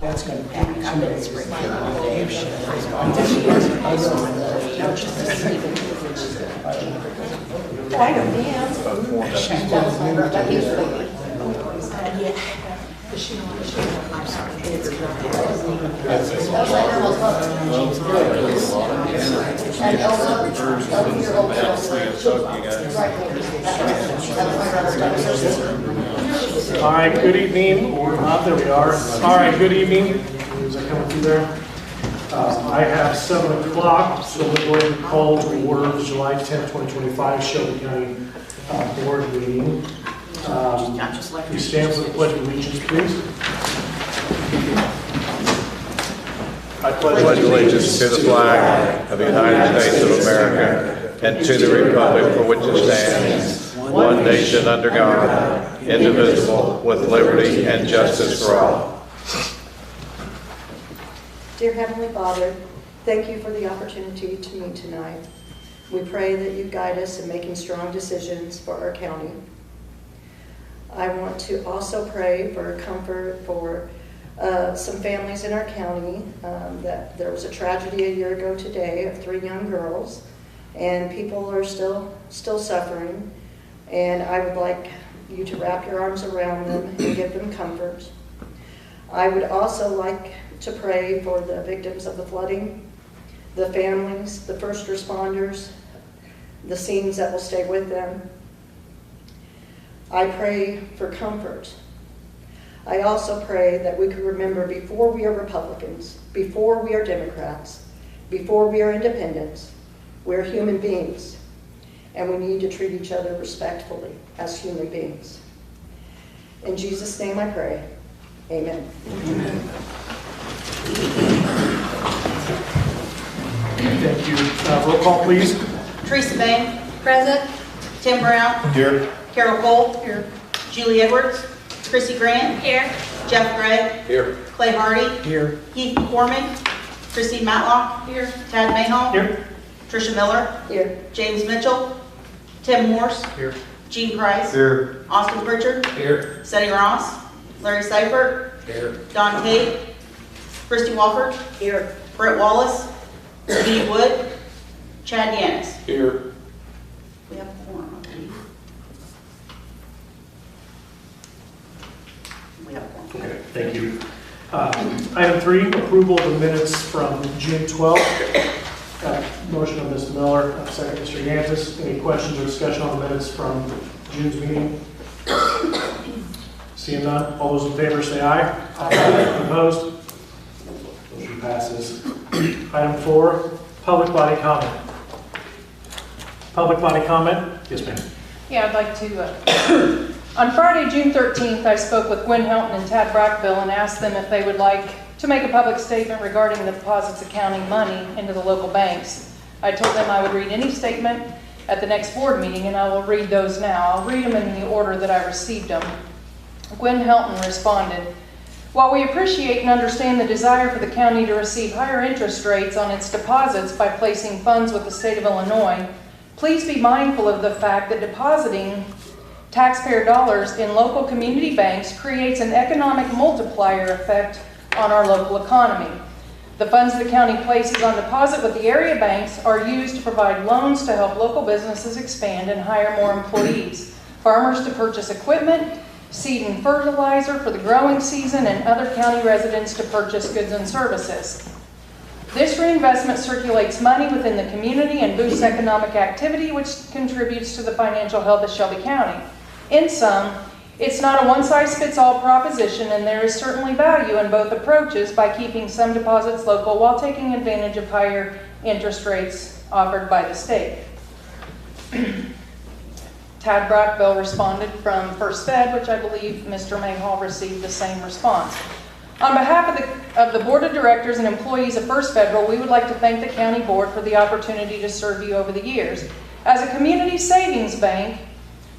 That's going to be I don't dance. All right, good evening. There we are. All right, good evening. Is that coming through there? I have 7 o'clock, so we're going to call to order the July 10th, 2025 Shelby County Board meeting. We stand for the Pledge of Allegiance, please. I pledge allegiance to the flag of the United States of America and to the republic for which it stands, one nation under God, indivisible, with liberty and justice for all. Dear Heavenly Father, thank you for the opportunity to meet tonight. We pray that you guide us in making strong decisions for our county. I want to also pray for comfort for some families in our county. That there was a tragedy a year ago today of 3 young girls, and people are still suffering. And I would like you to wrap your arms around them and give them comfort. I would also like to pray for the victims of the flooding, the families, the first responders, the scenes that will stay with them. I pray for comfort. I also pray that we could remember before we are Republicans, before we are Democrats, before we are independents, we're human beings, and we need to treat each other respectfully as human beings. In Jesus' name I pray. Amen. Amen. Thank you. Roll call, please. Teresa Bain. Present. Tim Brown. Here. Carol Cole. Here. Julie Edwards. Chrissy Grant. Here. Jeff Gregg. Here. Clay Hardy. Here. Heath Foreman. Christine Matlock. Here. Tad Mayhall. Here. Tricia Miller. Here. James Mitchell. Tim Morse. Here. Gene Price. Here. Austin Pritchard. Here. Sonny Ross. Larry Seifert. Here. Don Tate. Christy Walford. Here. Brett Wallace. Steve Wood. Chad Yanis. Here. We have a quorum, I believe. We have a quorum. Okay, thank you. Item 3, approval of the minutes from June 12th. Motion of Ms. Miller, second Mr. Yantis. Any questions or discussion on the minutes from June's meeting? Seeing none, all those in favor say aye. Aye. Opposed? Motion passes. Item 4, public body comment. Public body comment? Yes, ma'am. Yeah, I'd like to, on Friday, June 13th, I spoke with Gwen Helton and Tad Brackville and asked them if they would like to make a public statement regarding the deposits accounting money into the local banks. I told them I would read any statement at the next board meeting, and I will read those now. I'll read them in the order that I received them. Gwen Helton responded, "While we appreciate and understand the desire for the county to receive higher interest rates on its deposits by placing funds with the state of Illinois, please be mindful of the fact that depositing taxpayer dollars in local community banks creates an economic multiplier effect on our local economy. The funds the county places on deposit with the area banks are used to provide loans to help local businesses expand and hire more employees, farmers to purchase equipment, seed and fertilizer for the growing season, and other county residents to purchase goods and services. This reinvestment circulates money within the community and boosts economic activity, which contributes to the financial health of Shelby County. In sum, it's not a one-size-fits-all proposition, and there is certainly value in both approaches by keeping some deposits local while taking advantage of higher interest rates offered by the state." Tad Brackville responded from First Fed, which I believe Mr. Mayhall received the same response. "On behalf of the Board of Directors and employees of First Federal, we would like to thank the County Board for the opportunity to serve you over the years. As a community savings bank,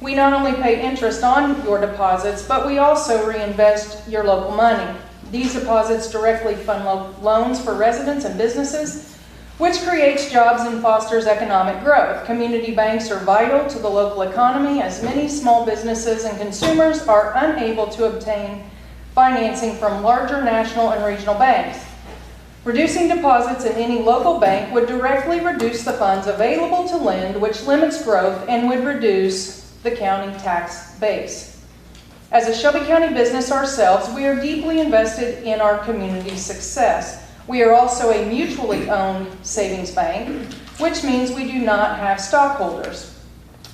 we not only pay interest on your deposits, but we also reinvest your local money. These deposits directly fund loans for residents and businesses, which creates jobs and fosters economic growth. Community banks are vital to the local economy, as many small businesses and consumers are unable to obtain financing from larger national and regional banks. Reducing deposits in any local bank would directly reduce the funds available to lend, which limits growth and would reduce the county tax base. As a Shelby County business ourselves, we are deeply invested in our community's success. We are also a mutually owned savings bank, which means we do not have stockholders.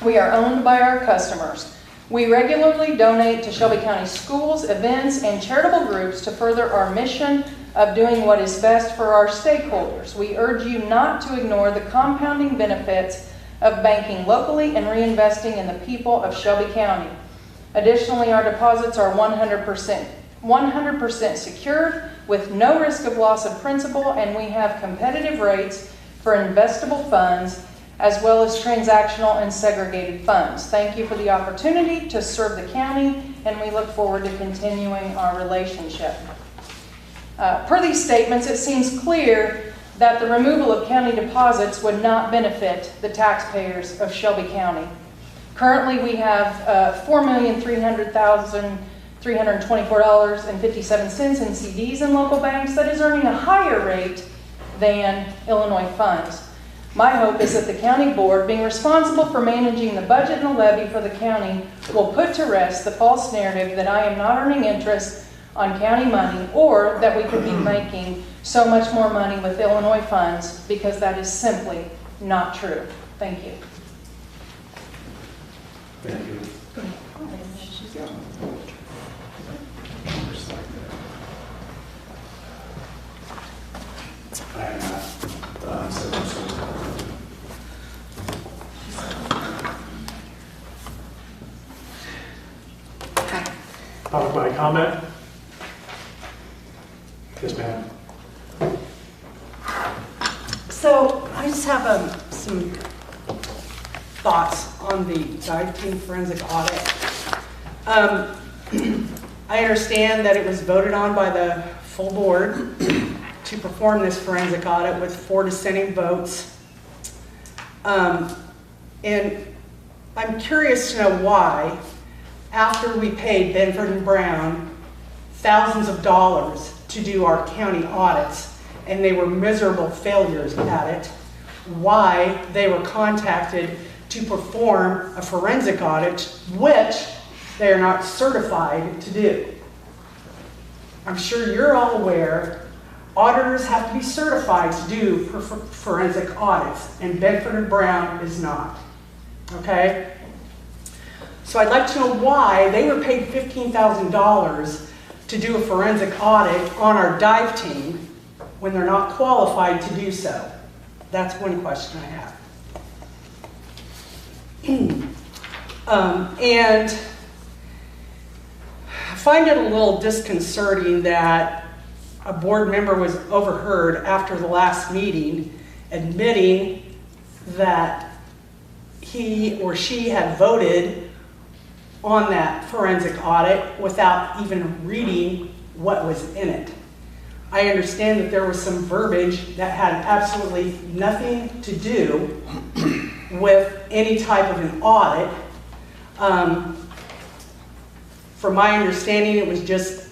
We are owned by our customers. We regularly donate to Shelby County schools, events, and charitable groups to further our mission of doing what is best for our stakeholders. We urge you not to ignore the compounding benefits of banking locally and reinvesting in the people of Shelby County. Additionally, our deposits are 100% secured with no risk of loss of principal, and we have competitive rates for investable funds as well as transactional and segregated funds. Thank you for the opportunity to serve the county, and we look forward to continuing our relationship. Per these statements, it seems clear that the removal of county deposits would not benefit the taxpayers of Shelby County. Currently, we have $4,300,324.57 in CDs in local banks that is earning a higher rate than Illinois funds. My hope is that the county board, being responsible for managing the budget and the levy for the county, will put to rest the false narrative that I am not earning interest on county money, or that we could be making so much more money with Illinois funds, because that is simply not true. Thank you. Thank you. I am not. Public body comment? Yes, ma'am. So I just have some thoughts on the dive team forensic audit. I understand that it was voted on by the full board to perform this forensic audit with 4 dissenting votes. And I'm curious to know why, after we paid Benford and Brown thousands of dollars to do our county audits, and they were miserable failures at it, why they were contacted to perform a forensic audit, which they are not certified to do. I'm sure you're all aware, auditors have to be certified to do forensic audits, and Benford and Brown is not. Okay? So I'd like to know why they were paid $15,000 to do a forensic audit on our dive team when they're not qualified to do so. That's one question I have. And I find it a little disconcerting that a board member was overheard after the last meeting admitting that he or she had voted on that forensic audit without even reading what was in it. I understand that there was some verbiage that had absolutely nothing to do with any type of an audit. From my understanding, it was just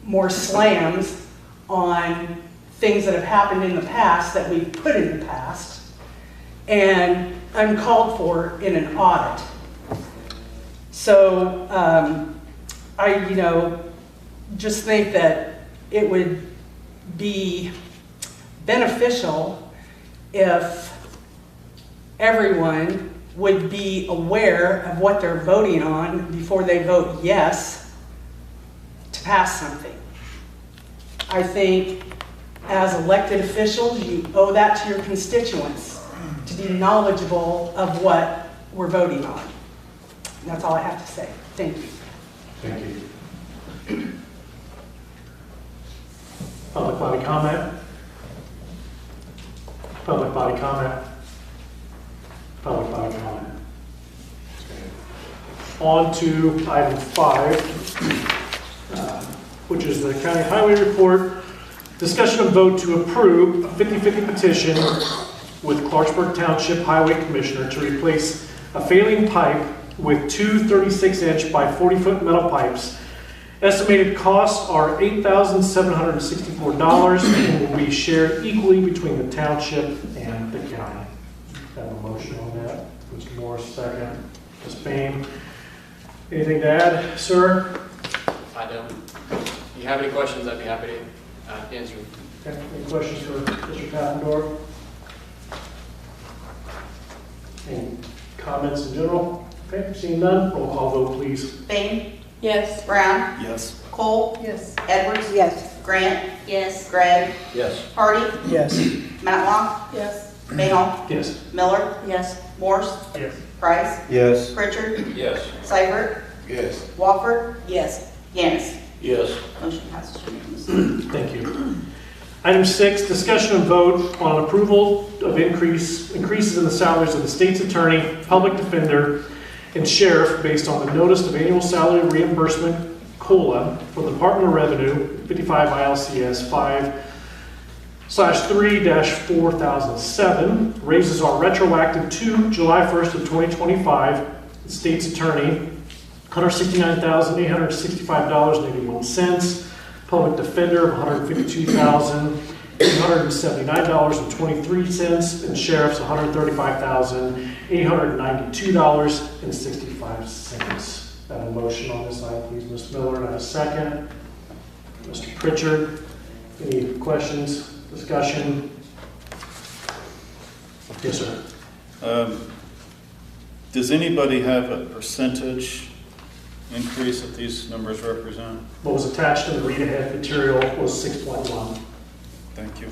more slams on things that have happened in the past that we put in the past and uncalled for in an audit. So I, just think that it would be beneficial if everyone would be aware of what they're voting on before they vote yes to pass something. I think as elected officials, you owe that to your constituents to be knowledgeable of what we're voting on. And that's all I have to say. Thank you. Thank you. Public body comment? Public body comment? Public body comment. On to item 5, which is the county highway report. Discussion and vote to approve a 50-50 petition with Clarksburg Township Highway Commissioner to replace a failing pipe with two 36-inch by 40-foot metal pipes Estimated costs are $8,764 and will be shared equally between the township and the county. Have a motion on that. Mr. Morris, second. Ms. Payne. Anything to add, sir? I don't. If you have any questions, I'd be happy to answer them. Okay. Any questions for Mr. Pappendorf? Any comments in general? Okay, seeing none, roll call vote, please. Bain, Yes. Brown, Yes. Cole, Yes. Edwards, Yes. Grant, yes, Gregg, Yes. Hardy, Yes. Matlock, Yes. Mayall, Yes. Miller, Yes. Morse, Yes. Price, Yes. Pritchard, Yes. Seibert, Yes. Wofford, yes, Yanis. Yes. Motion passes unanimously. Thank you. Item 6, discussion and vote on approval of increases in the salaries of the state's attorney, public defender, and sheriff based on the notice of annual salary reimbursement, COLA, from the Department of Revenue, 55 ILCS 5/3-4007. Raises are retroactive to July 1st of 2025. The state's attorney, $169,865.81. Public defender of $152,879.23, and sheriff's $135,892.65. Have a motion on this item, please, Ms. Miller, and a second. Mr. Pritchard, any questions, discussion? Yes, sir. Does anybody have a percentage increase that these numbers represent? What was attached to the read-ahead material was 6.1. Thank you.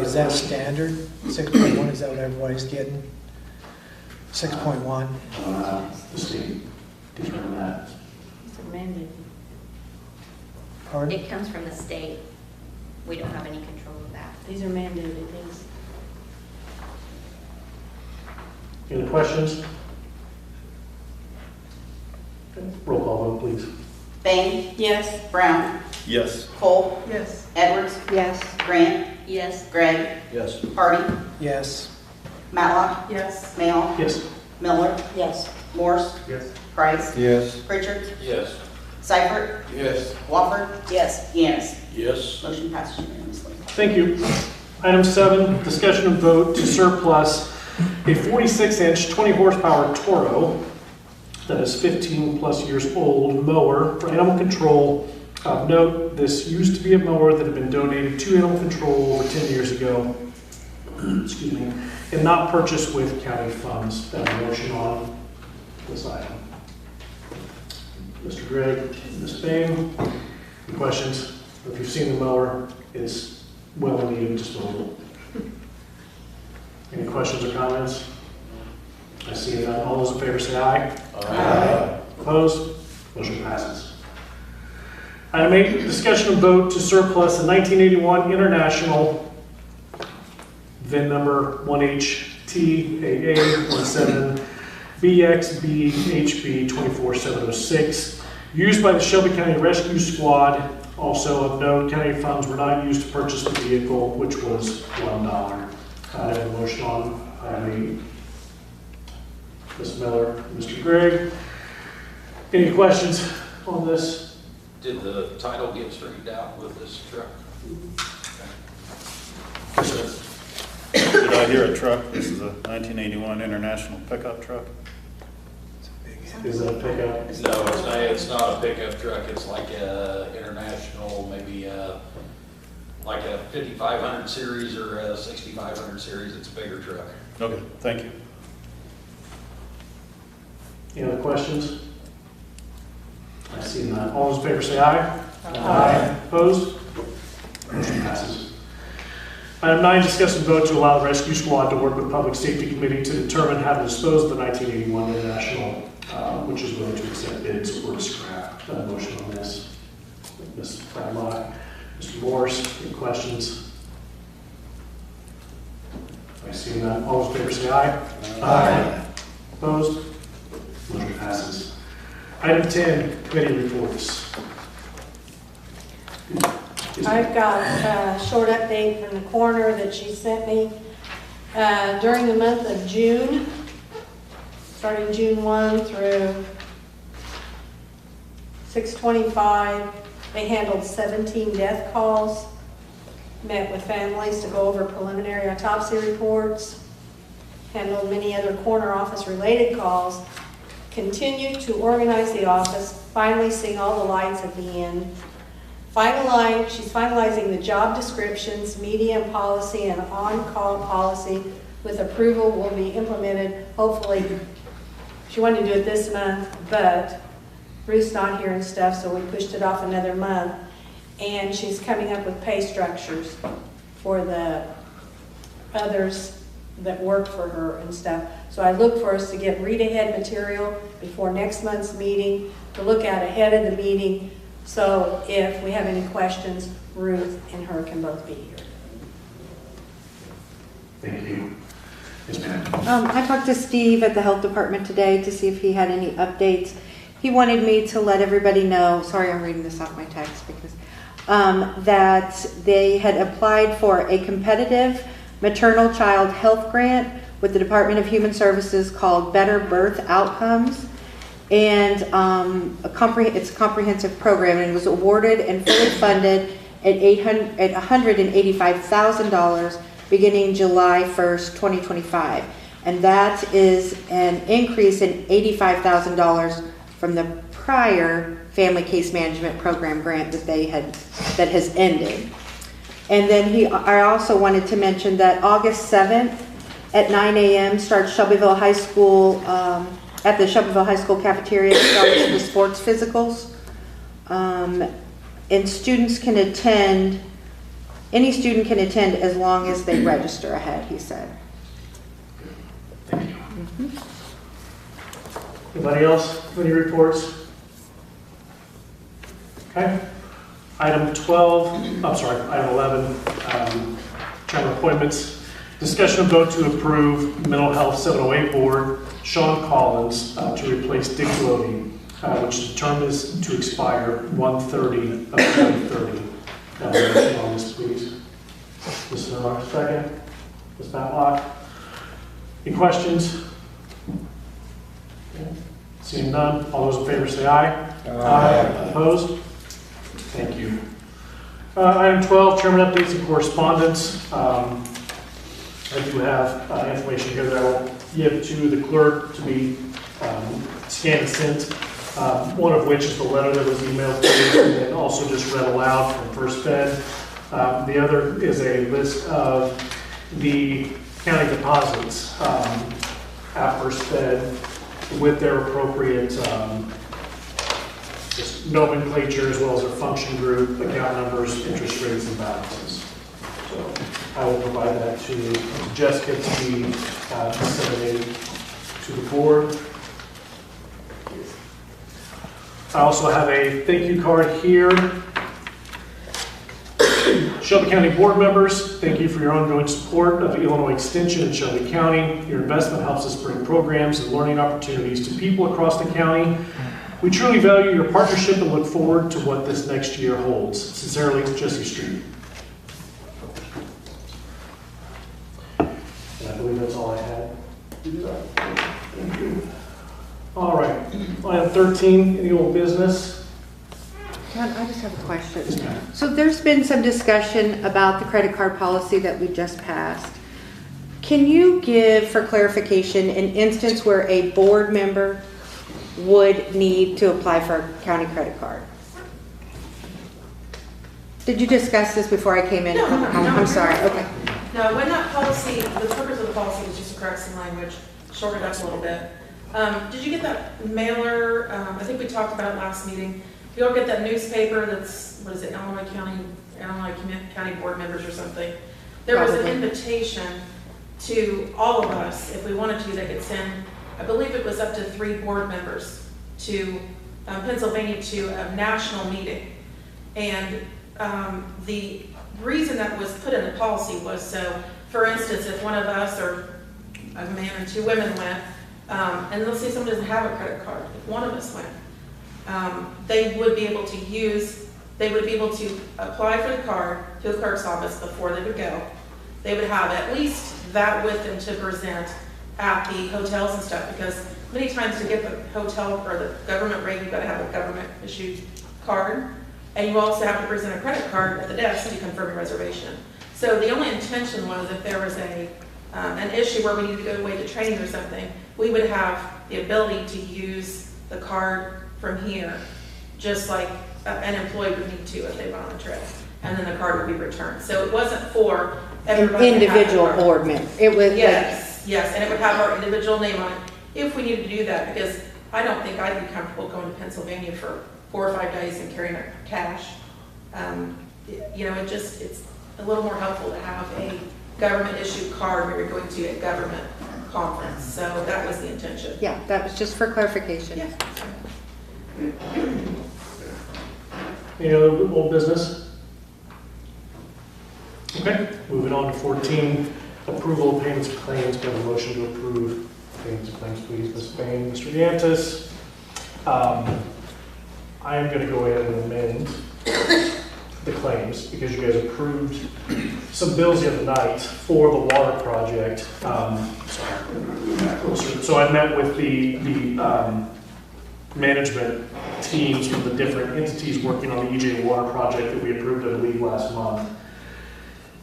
Is that standard? 6.1, is that what everybody's getting? 6.1? The state determined that. It's amended. Pardon? It comes from the state. We don't have any control of that. These are mandated things. Any questions? Okay, roll call vote, please. Bain, Yes. Brown, Yes. Cole, Yes. Edwards, Yes. Grant, Yes. Gregg, Yes. Hardy, Yes. Matlock, Yes. Mayall, Yes. Miller, Yes. Morse, Yes. Price, Yes. Pritchard, Yes. Seibert, Yes. Wofford, yes, Yanis. Yes. Motion passes unanimously. Thank you. Item 7, discussion and vote to surplus a 46-inch, 20-horsepower Toro that is 15-plus years old mower for animal control. Note, this used to be a mower that had been donated to animal control over 10 years ago, excuse me, and not purchased with county funds. That motion on this item. Mr. Gregg, Ms. Payne, any questions? If you've seen the mower, it's well in need of disposal. Any questions or comments? I see none. All those in favor say aye. Aye. Opposed? Motion passes. Item 8, discussion and vote to surplus the 1981 International VIN number 1HTAA17BXBHB24706, used by the Shelby County Rescue Squad. Also of note, county funds were not used to purchase the vehicle, which was $1. I have a motion on item 8. Ms. Miller, Mr. Gregg. Any questions on this? Did the title get straightened out with this truck? Did I hear a truck? This is a 1981 International pickup truck. Is that a pickup? No, it's not a pickup truck. It's like a international, maybe like a 5500 series or a 6500 series. It's a bigger truck. Okay, thank you. Any other questions? I see none. All those in favor say aye. Aye. Opposed? Motion passes. Item 9, discuss and vote to allow the rescue squad to work with Public Safety Committee to determine how to dispose of the 1981 International, which is willing to accept bids or scrap. Motion on this. Ms. Matlock, Mr. Morris, any questions? I see none. All those in favor say aye. Aye. Opposed? Motion passes. Item 10, committee reports. I've got a short update from the coroner that she sent me. During the month of June, starting June 1 through 6/25. They handled 17 death calls, met with families to go over preliminary autopsy reports, handled many other corner office related calls, continued to organize the office, finally seeing all the lights at the end. She's finalizing the job descriptions, medium policy, and on-call policy with approval will be implemented, hopefully. She wanted to do it this month, but Ruth's not here and stuff, so we pushed it off another month. And she's coming up with pay structures for the others that work for her and stuff. So I look for us to get read-ahead material before next month's meeting, to look at ahead of the meeting, so if we have any questions, Ruth and her can both be here. Thank you. Yes, ma'am. I talked to Steve at the health department today to see if he had any updates. He wanted me to let everybody know, sorry I'm reading this off my text, because that they had applied for a competitive maternal child health grant with the Department of Human Services called Better Birth Outcomes. And it's a comprehensive program, and it was awarded and fully funded at $185,000 beginning July 1st, 2025. And that is an increase in $85,000 from the prior Family Case Management Program grant that has ended. And then I also wanted to mention that August 7th at 9 a.m. starts Shelbyville High School, at the Shelbyville High School cafeteria, starts the sports physicals. And students can attend, any student can attend as long as they register ahead, he said. Thank you. Anybody else? Any reports? Okay. Item 11, general appointments. Discussion of vote to approve Mental Health 708 Board, Sean Collins, to replace Dick Lody, which the term is to expire 1/30 of 2030. Motion on this, please. Ms. Miller, second. Ms. Matlock. Any questions? Okay. Seeing none, all those in favor say aye. Aye. Opposed? Thank you. Item 12, Chairman updates and correspondence. I do have information here that I will give to the clerk to be scanned and sent. One of which is the letter that was emailed to you and also just read aloud from First Fed. The other is a list of the county deposits at First Fed with their appropriate just nomenclature, as well as their function group, account numbers, interest rates, and balances. So I will provide that to Jessica to be disseminated to the board. I also have a thank you card here. Shelby County board members, thank you for your ongoing support of Illinois Extension in Shelby County. Your investment helps us bring programs and learning opportunities to people across the county. We truly value your partnership and look forward to what this next year holds. Sincerely, Jesse Street. And I believe that's all I had. Thank you. All right, item 13, any old business? John, I just have a question. So there's been some discussion about the credit card policy that we just passed. Can you give, for clarification, an instance where a board member would need to apply for a county credit card? Did you discuss this before I came in? No. I'm sorry, okay. No, when that policy, the purpose of the policy was just to correct some language, shorten it up a little bit. Did you get that mailer? I think we talked about it last meeting. You all get that newspaper that's, what is it, Illinois County Board Members or something. There was an invitation to all of us, if we wanted to, they could send, I believe it was up to 3 board members to Pennsylvania to a national meeting. And the reason that was put in the policy was so, for instance, if one of us or a man and 2 women went, and let's say someone doesn't have a credit card, if one of us went, they would be able to apply for the card to the clerk's office before they would go. They would have at least that with them to present at the hotels and stuff, because many times to get the hotel or the government rate, you've got to have a government issued card. And you also have to present a credit card at the desk to confirm your reservation. So the only intention was if there was an issue where we needed to go away to training or something, we would have the ability to use the card from here, just like an employee would need to if they went on a trip. And then the card would be returned. So it wasn't for everybody to have Individual the card. board member. It was Yes, and it would have our individual name on it if we needed to do that, because I don't think I'd be comfortable going to Pennsylvania for 4 or 5 days and carrying our cash. You know, it's a little more helpful to have a government issued card when you're going to a government conference. So that was the intention. Yeah, that was just for clarification. Yeah. Any other old business? Okay, moving on to 14, approval of payments of claims. Can I have a motion to approve payments of claims, please? Ms. Bain, Mr. Yantis. I am going to go ahead and amend the claims because you guys approved some bills the other night for the water project. So I met with the management teams from the different entities working on the EJ water project that we approved, I believe, last month.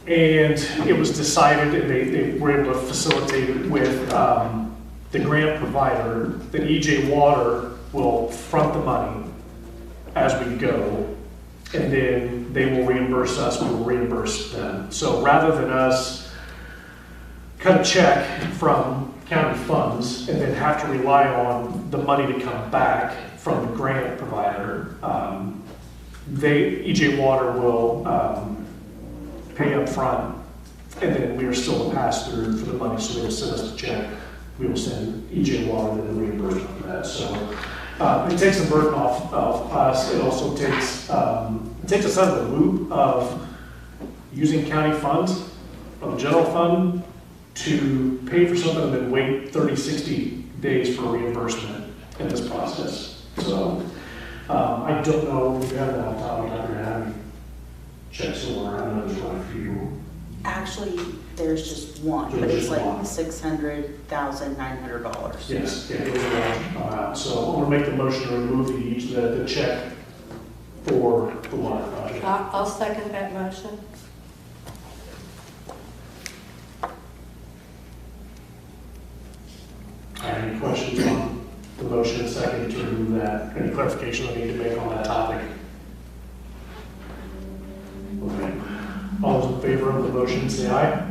And it was decided, and they were able to facilitate it with the grant provider, that EJ Water will front the money as we go, and then they will reimburse us, we will reimburse them. So rather than us cut a check from county funds and then have to rely on the money to come back from the grant provider, EJ Water will pay up front, and then we are still a pass-through for the money, so they will send us a check. We will send EJ Water and then reimbursement for that. So it takes the burden off of us. It also takes us out of the loop of using county funds, of the general fund, to pay for something and then wait 30, 60 days for reimbursement in this process. So I don't know if we have that on top of our head. Check somewhere. I know there's one for you. Actually, there's just one, but it's like $600,900. Yes, yeah, it was so I'm gonna make the motion to remove the check for the water project. I'll second that motion. Any questions on the motion and second to remove that? Any clarification I need to make on that topic? Okay. All those in favor of the motion say aye.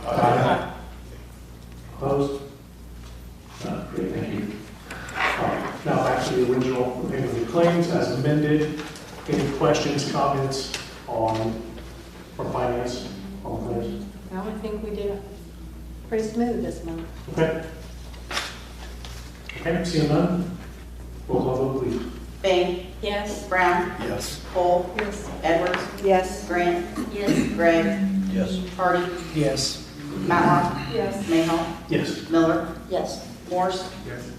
Aye. Opposed? Great, thank you. Now back to the original payment of the claims as amended. Any questions, comments on our finance on the claims? No, I think we did pretty smooth this month. Okay. Okay, seeing none. Roll call vote, please. Bain. Yes. Brown. Yes. Cole. Yes. Edwards. Yes. Grant. Yes. Gray. Yes. Hardy. Yes. Matlock. Yes. Mayhall. Yes. Miller. Yes. Morse. Yes.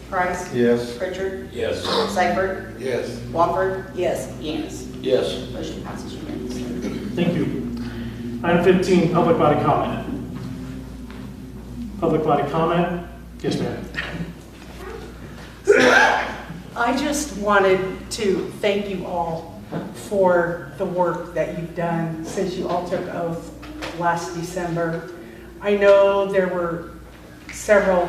Price. Yes. Pritchard. Yes. Seifert. Yes. Wofford. Yes. Yanis. Yes. Motion passes unanimously. Thank you. Item 15, public body comment. Public body comment? Yes, ma'am. I just wanted to thank you all for the work that you've done since you all took oath last December. I know there were several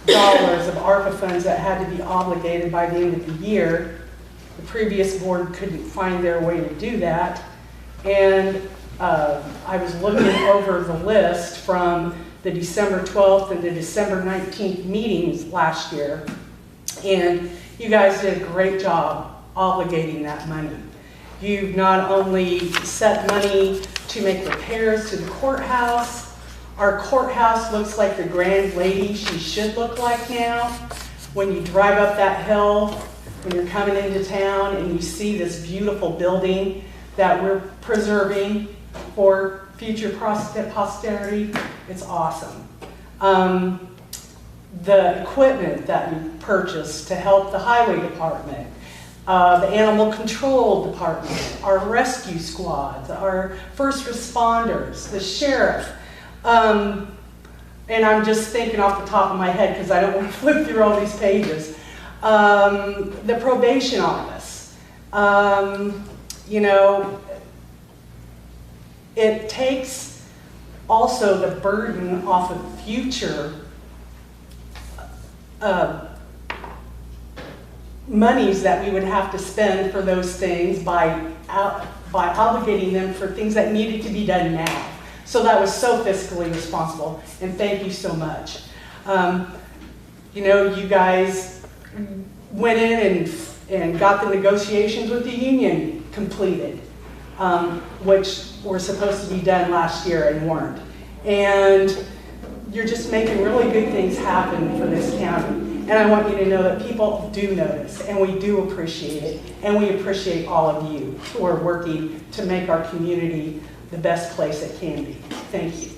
dollars of ARPA funds that had to be obligated by the end of the year. The previous board couldn't find their way to do that. And I was looking over the list from the December 12th and the December 19th meetings last year. And you guys did a great job obligating that money. You've not only set money to make repairs to the courthouse. Our courthouse looks like the grand lady she should look like now. When you drive up that hill, when you're coming into town and you see this beautiful building that we're preserving for future posterity, it's awesome. The equipment that we purchased to help the highway department, the animal control department, our rescue squads, our first responders, the sheriff, and I'm just thinking off the top of my head because I don't want to flip through all these pages. The probation office, you know, it takes also the burden off of future monies that we would have to spend for those things by obligating them for things that needed to be done now. So that was so fiscally responsible, and thank you so much. You know, you guys went in and got the negotiations with the union completed, which were supposed to be done last year and weren't. And you're just making really good things happen for this county. And I want you to know that people do notice, and we do appreciate it, and we appreciate all of you who are working to make our community the best place it can be. Thank you.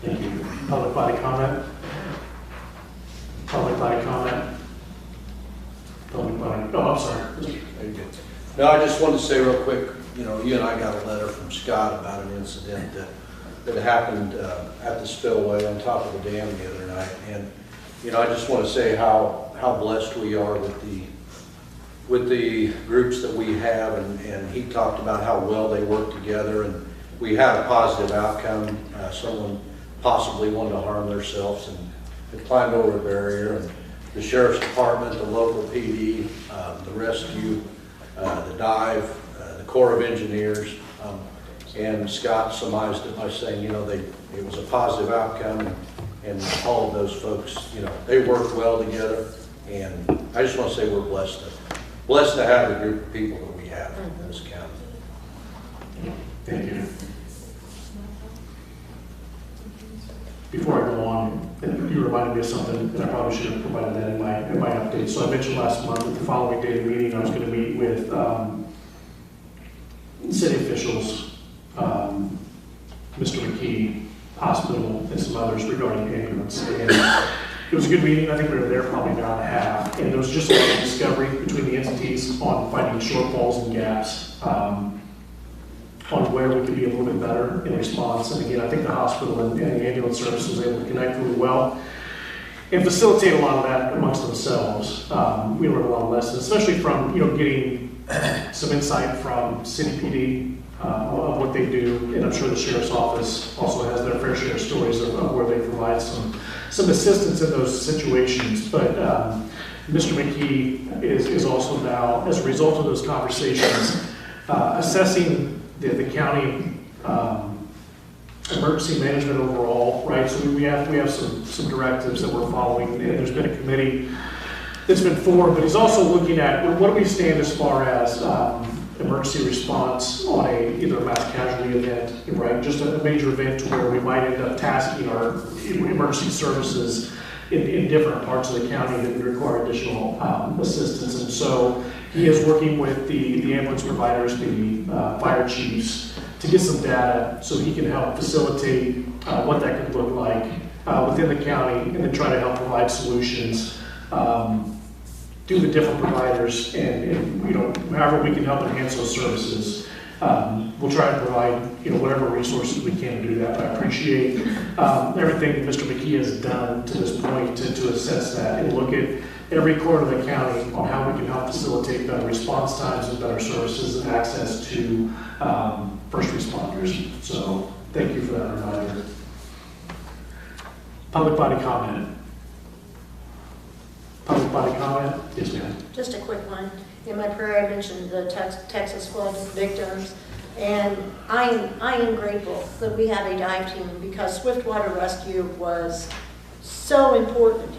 Thank you. Public body comment? Public body comment? Public body, oh, I'm sorry. Very good. No, I just wanted to say real quick, you know, you and I got a letter from Scott about an incident that happened at the spillway on top of the dam the other night. And, you know, I just want to say how blessed we are with the groups that we have. And he talked about how well they work together, and we had a positive outcome. Someone possibly wanted to harm themselves and they climbed over a barrier. And the sheriff's department, the local PD, the rescue, the dive, the Corps of Engineers, and Scott surmised it by saying, you know, it was a positive outcome, and all of those folks, you know, they worked well together. And I just want to say we're blessed to have the group of people that we have in this county. Thank you. Before I go on, you reminded me of something that I probably should have provided that in my update. So I mentioned last month at the following day meeting, I was going to meet with city officials, Mr. McKee, hospital, and some others regarding ambulance. And it was a good meeting. I think we were there probably an hour and a half. And there was just a lot of discovery between the entities on finding shortfalls and gaps, on where we could be a little bit better in response. And again, I think the hospital and the ambulance service was able to connect really well and facilitate a lot of that amongst themselves. We learned a lot of lessons, especially from, you know, getting some insight from city PD of what they do. And I'm sure the sheriff's office also has their fair share of stories of where they provide some assistance in those situations. But Mr. McKee is also now, as a result of those conversations, assessing the county emergency management overall, right? So we have some directives that we're following, and there's been a committee that's been formed, but he's also looking at what do we stand as far as emergency response on either a mass casualty event, right? Just a major event to where we might end up tasking our emergency services in different parts of the county that would require additional assistance. And so he is working with the ambulance providers, the fire chiefs, to get some data so he can help facilitate what that could look like within the county, and then try to help provide solutions through the different providers, and you know, however we can help enhance those services. We'll try to provide, you know, whatever resources we can to do that. But I appreciate everything Mr. McKee has done to this point to assess that and look at every corner of the county on how we can help facilitate better response times and better services and access to first responders. So thank you for that reminder. Public body comment. Public body comment? Yes, ma'am. Just a quick one. In my prayer, I mentioned the Texas flood victims, and I am grateful that we have a dive team, because swiftwater rescue was so important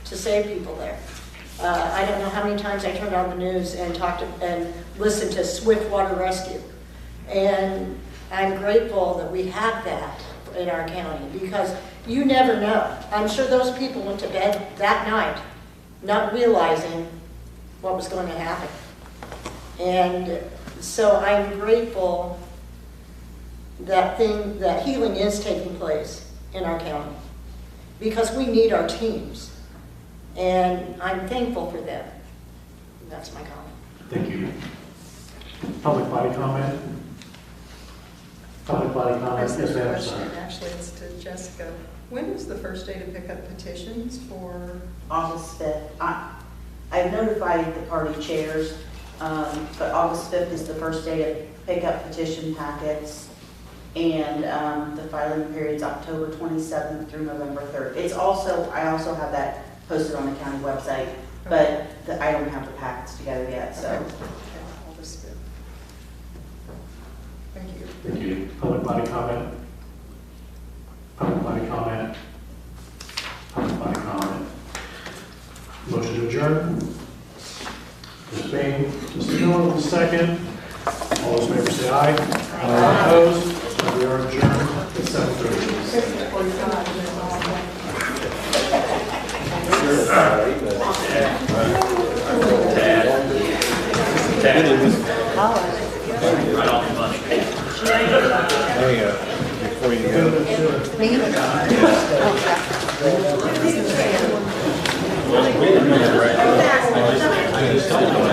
to save people there. I don't know how many times I turned on the news and listened to swiftwater rescue, and I'm grateful that we have that in our county, because you never know. I'm sure those people went to bed that night not realizing what was going to happen. And so I'm grateful that healing is taking place in our county, because we need our teams. And I'm thankful for them. That's my comment. Thank you. Public body comment? Public body I comment, just yes, have a ma'am, question, sorry. actually, it's to Jessica. When is the first day to pick up petitions for? August 5th. I've notified the party chairs, but August 5th is the first day to pick up petition packets. And the filing period's October 27th through November 3rd. I also have that posted on the county website, but I don't have the packets together yet, so. Okay, August 5th. Thank you. Thank you. Public body comment. Public body comment. Public body comment. Motion to adjourn. Ms. Bain, Mr. Miller, second. All those in favor say aye. Aye. Opposed? We are adjourned at 7:30. Hey, before you go,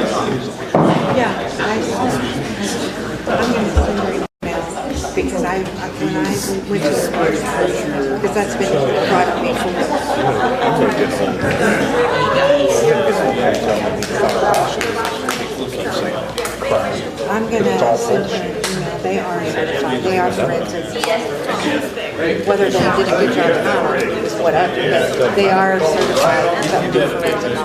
Yeah, I'm going to send her email because when I went to the because that's been brought up before. I'm going to send her an email. They are certified. They are forensic. Whether they did a good job or not is whatever. But they are certified to do forensic.